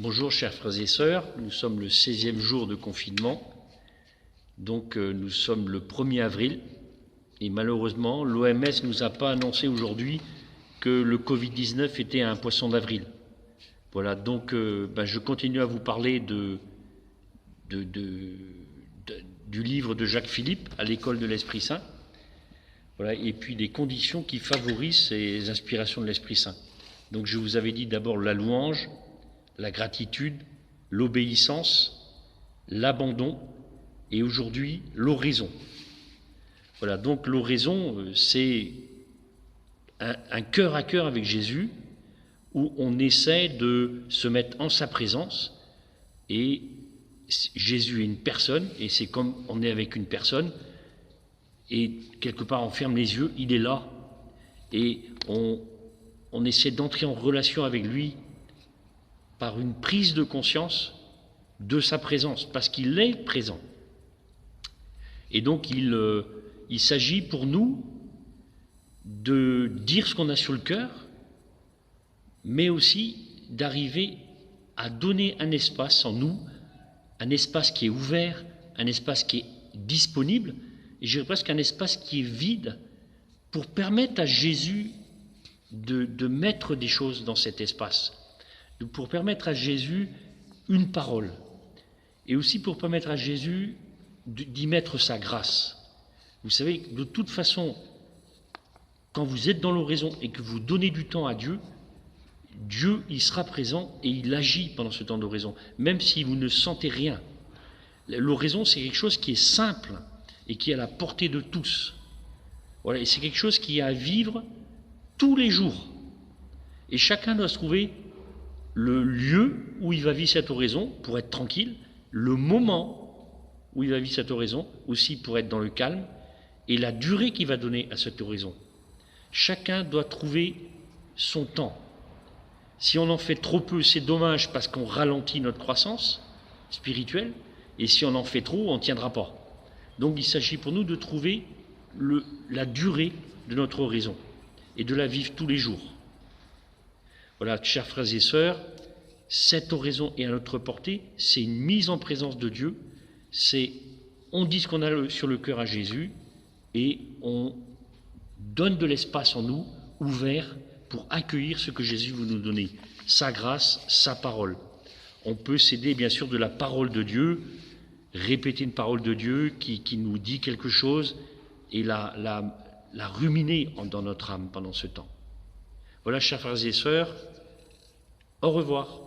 Bonjour chers frères et sœurs, nous sommes le 16e jour de confinement, donc nous sommes le 1er avril et malheureusement l'OMS ne nous a pas annoncé aujourd'hui que le Covid-19 était un poisson d'avril. Voilà, donc je continue à vous parler du livre de Jacques Philippe, à l'école de l'Esprit Saint, voilà, et puis des conditions qui favorisent ces inspirations de l'Esprit Saint. Donc je vous avais dit d'abord la louange, la gratitude, l'obéissance, l'abandon et aujourd'hui l'oraison. Voilà, donc l'oraison, c'est un cœur à cœur avec Jésus où on essaie de se mettre en sa présence et Jésus est une personne et c'est comme on est avec une personne et quelque part on ferme les yeux, il est là et on essaie d'entrer en relation avec lui par une prise de conscience de sa présence, parce qu'il est présent. Et donc il s'agit pour nous de dire ce qu'on a sur le cœur, mais aussi d'arriver à donner un espace en nous, un espace qui est ouvert, un espace qui est disponible, et je dirais presque un espace qui est vide, pour permettre à Jésus de mettre des choses dans cet espace, pour permettre à Jésus une parole, et aussi pour permettre à Jésus d'y mettre sa grâce. Vous savez, de toute façon, quand vous êtes dans l'oraison et que vous donnez du temps à Dieu, Dieu, il sera présent et il agit pendant ce temps d'oraison, même si vous ne sentez rien. L'oraison, c'est quelque chose qui est simple et qui est à la portée de tous. Voilà, et c'est quelque chose qui est à vivre tous les jours. Et chacun doit se trouver le lieu où il va vivre cette oraison pour être tranquille, le moment où il va vivre cette oraison aussi pour être dans le calme, et la durée qu'il va donner à cette oraison. Chacun doit trouver son temps. Si on en fait trop peu, c'est dommage parce qu'on ralentit notre croissance spirituelle, et si on en fait trop, on ne tiendra pas. Donc il s'agit pour nous de trouver la durée de notre oraison et de la vivre tous les jours. Voilà, chers frères et sœurs, cette oraison est à notre portée, c'est une mise en présence de Dieu, on dit ce qu'on a sur le cœur à Jésus et on donne de l'espace en nous, ouvert, pour accueillir ce que Jésus veut nous donner, sa grâce, sa parole. On peut s'aider bien sûr de la parole de Dieu, répéter une parole de Dieu qui nous dit quelque chose et la ruminer dans notre âme pendant ce temps. Voilà, chers frères et sœurs, au revoir.